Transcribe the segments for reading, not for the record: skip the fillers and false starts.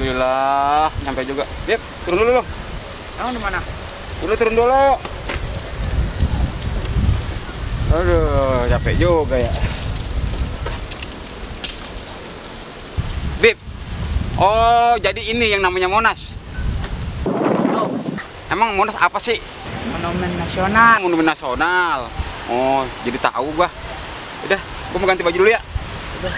Alhamdulillah, nyampe juga. Bib, turun dulu lo. Emang di mana? Dulu turun dulu. Aduh, capek juga ya. Bib. Oh, jadi ini yang namanya Monas. Oh, Emang Monas apa sih? Monumen Nasional. Monumen Nasional. Oh, jadi tahu gua. Udah, gua mau ganti baju dulu ya. Udah.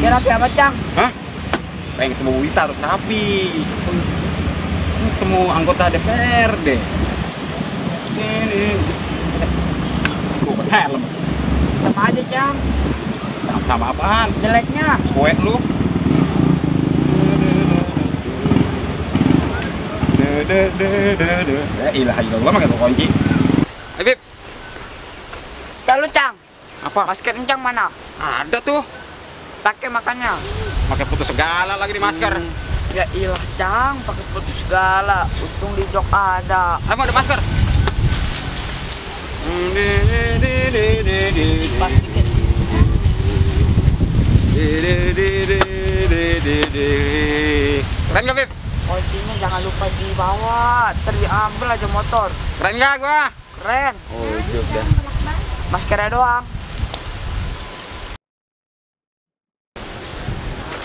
Kira apa, Cang? Hah? Pengen ketemu Wita harus rapi. Ketemu anggota DPRD. Ini. Gua helm. Sama aja, Cang. Sama apaan? Jeleknya. Kue lu. Ya ilah gua pakai kunci. Bib. Kalau Cang, Apa? masker Cang mana? Ada tuh. Pakai makanya. Pakai putus segala lagi di masker. Ya ilah, Cang, pakai putus segala. Untung di jok ada. Emang ada masker? Plastiknya. Keren gak, Bib? Kuncinya jangan lupa dibawa. Terdiambil aja motor. Keren gak gua? Keren. Oh, juga. Maskernya doang.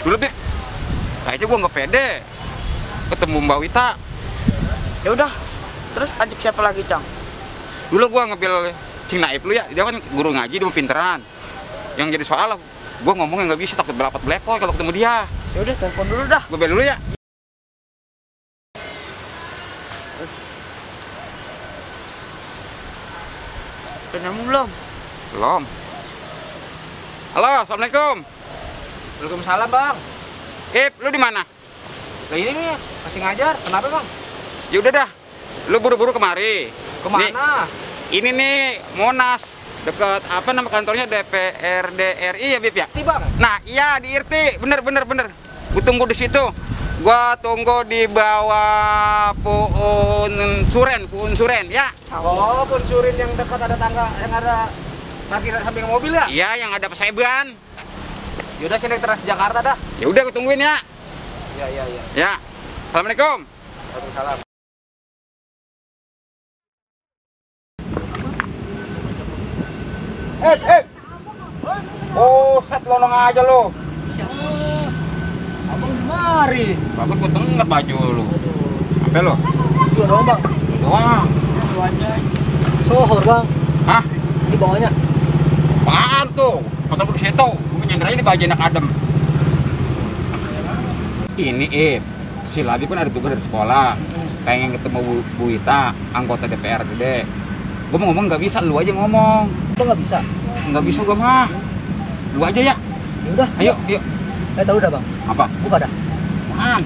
Dulu, Bib. Kayaknya gua nggak pede ketemu Mbak Wita. Ya udah. Terus ajak siapa lagi, Cang? Dulu gua ngambil Cing Naib lu ya. Dia kan guru ngaji, dia mau pinteran. Yang jadi soal, gua ngomongnya nggak bisa, takut belepoy kalau ketemu dia. Ya udah, telepon dulu dah. Gua bel dulu ya. Udah nyambung belum? Belum. Halo, assalamualaikum. Waalaikumsalam, Bang. Ip, lu di mana? Lah ini nih, masih ngajar. Kenapa, Bang? Ya udah dah. Lu buru-buru kemari. Kemana? Ini nih Monas, dekat apa nama kantornya DPRD RI ya, Bib ya? Ti, Bang. Nah, iya di IRT. Bener. Gua tunggu di situ. Gua tunggu di bawah Puun Suren ya. Oh, Punsurin yang dekat ada tangga yang ada parkir samping mobil ya? Iya, yang ada Peseban. Yaudah, sini Transjakarta dah. Ya udah, gua tungguin ya. Iya. Ya. Assalamualaikum. Waalaikumsalam. Oh, set lonong aja lo. Abang mari. Bagus gua tengah baju lu. Sampai lo. Dua doang, Bang. Doang. Duanya. Sohor, Bang. Hah? Ini bawahnya. Apaan tuh? Motor gua di situ. Gua nyandranya di bagian anak adem. Ini si Ladi pun ada tugas dari sekolah. Pengen ketemu Bu Wita, anggota DPRD. Gua mau ngomong nggak bisa, lu aja ngomong. Lo nggak bisa? Nggak bisa gua mah. Lu aja ya. Ya udah. Ayo. Tahu udah, Bang. Apa? Buka dah. Apaan?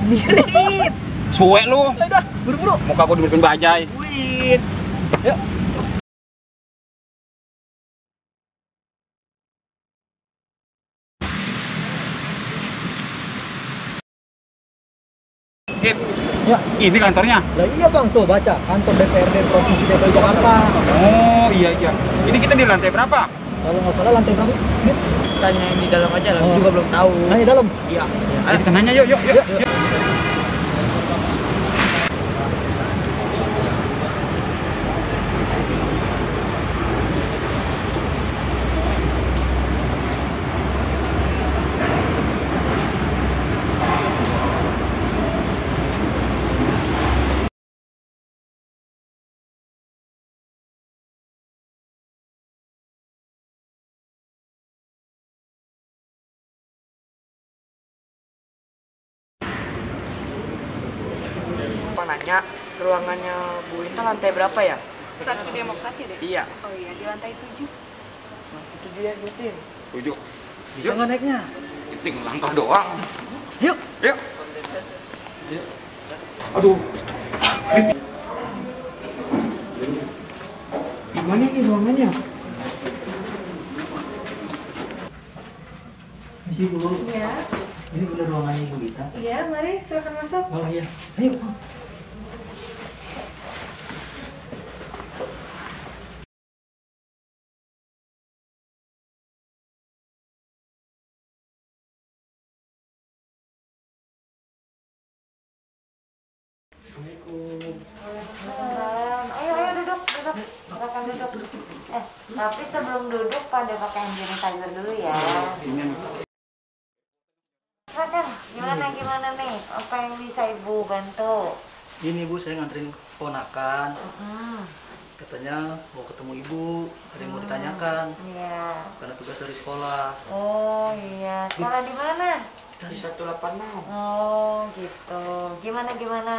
Mirip. Suwe lu. Udah, buru-buru. Muka gua dibikin bajai. Win. Yuk. Ip, Ya, ini kantornya. lah iya, Bang, tuh baca kantor DPRD Provinsi DKI Jakarta. Oh, iya. Ini kita di lantai berapa? Kalau nggak salah lantai berapa? Tanya di dalam aja lah, juga belum tahu. Nah, di dalam? Iya. Ayo kita nanya yuk. Bang nanya, ruangannya Bu Wita lantai berapa ya? Fraksi Demokrat ya, Dek? Iya. Oh iya, di lantai 7. Itu dia ikutin. 7. Bisa nggak naiknya? Tinggal langkah doang. Yuk. Aduh. Gimana nih ruangannya? Masih belum. Iya. Ini bener ruangannya Ibu Ita? Iya, mari silakan masuk. Oh iya, ayo. Ayo duduk. Silakan duduk. Tapi sebelum duduk pada pakai hand sanitizer dulu ya. Silakan. Gimana nih? Apa yang bisa Ibu bantu? Ini Bu, saya nganterin ponakan. Katanya mau ketemu Ibu, ada yang mau ditanyakan. Iya. Karena tugas dari sekolah. Oh iya. Sekolah di mana? Di 186. Oh gitu. Gimana?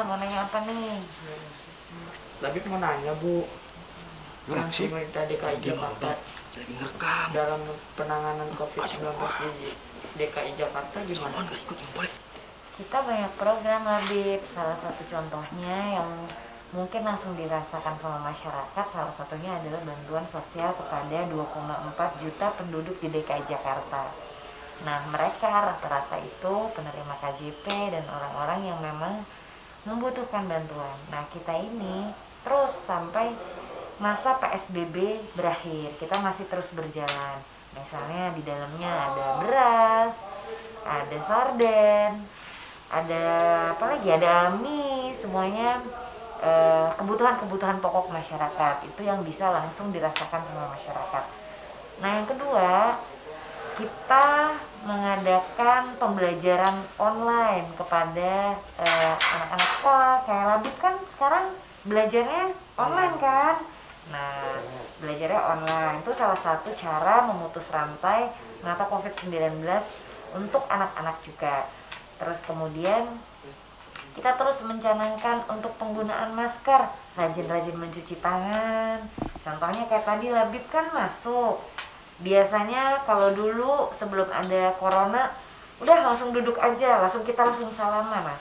Mau nanya apa nih? Tapi mau nanya Bu, pemerintah DKI Jakarta Lagi ngerekam. dalam penanganan COVID-19 di DKI Jakarta gimana? Kita banyak program Habib. Salah satu contohnya yang mungkin langsung dirasakan sama masyarakat, salah satunya adalah bantuan sosial kepada 2,4 juta penduduk di DKI Jakarta. Nah, mereka rata-rata itu penerima KJP dan orang-orang yang memang membutuhkan bantuan. Nah, kita ini terus sampai masa PSBB berakhir, kita masih terus berjalan. Misalnya di dalamnya ada beras, ada sarden, ada apa lagi, ada mie, semuanya kebutuhan-kebutuhan pokok masyarakat itu yang bisa langsung dirasakan sama masyarakat. Nah, yang kedua, kita mengadakan pembelajaran online kepada anak-anak sekolah. Kayak Labib kan sekarang belajarnya online kan. Nah, belajarnya online itu salah satu cara memutus rantai mata COVID-19 untuk anak-anak juga. Terus kemudian kita terus mencanangkan untuk penggunaan masker, rajin-rajin mencuci tangan. Contohnya kayak tadi Labib kan masuk. Biasanya kalau dulu sebelum ada corona, udah langsung duduk aja, kita langsung salaman. Nah,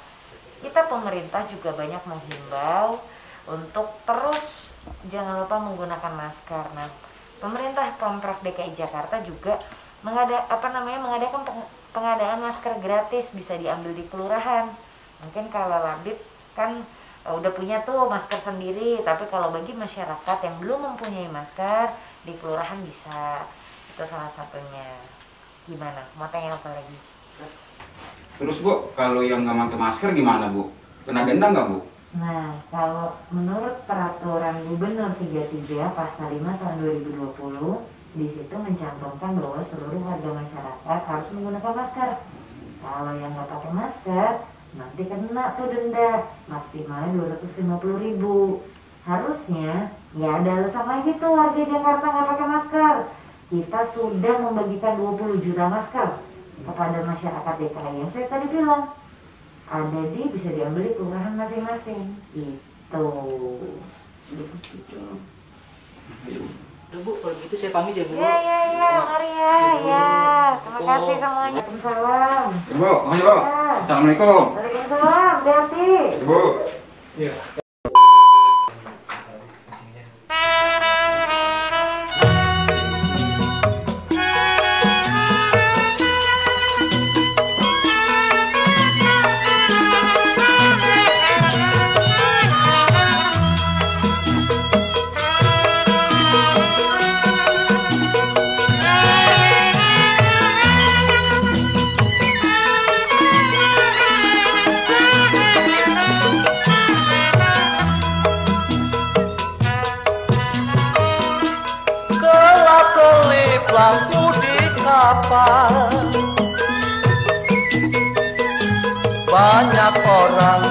kita pemerintah juga banyak menghimbau untuk terus jangan lupa menggunakan masker. Nah, pemerintah Pemprov DKI Jakarta juga mengadakan pengadaan masker gratis, bisa diambil di kelurahan. Mungkin kalau Labib kan udah punya tuh masker sendiri, tapi kalau bagi masyarakat yang belum mempunyai masker di kelurahan bisa. Itu salah satunya. Gimana? Mau tanya apa lagi? Terus Bu, kalau yang nggak pakai masker gimana Bu? Kena denda nggak Bu? Nah, kalau menurut peraturan Gubernur 33 Pasal 5 tahun 2020, di situ mencantumkan bahwa seluruh warga masyarakat harus menggunakan masker. Kalau yang nggak pakai masker, nanti kena tuh denda maksimalnya 250.000. Harusnya nggak ada alasan lagi tuh warga Jakarta nggak pakai masker. Kita sudah membagikan 20 juta masker kepada masyarakat DKI yang saya tadi bilang. Ada bisa diambil di kelurahan masing-masing. Itu. Udah Bu, kalau gitu saya pamit ya Bu. Ya, mari ya. Terima kasih semuanya. Waalaikumsalam. Ibu, makasih Bu. Assalamualaikum. Waalaikumsalam, hati-hati. Ibu. Iya. lampu di kapal, banyak orang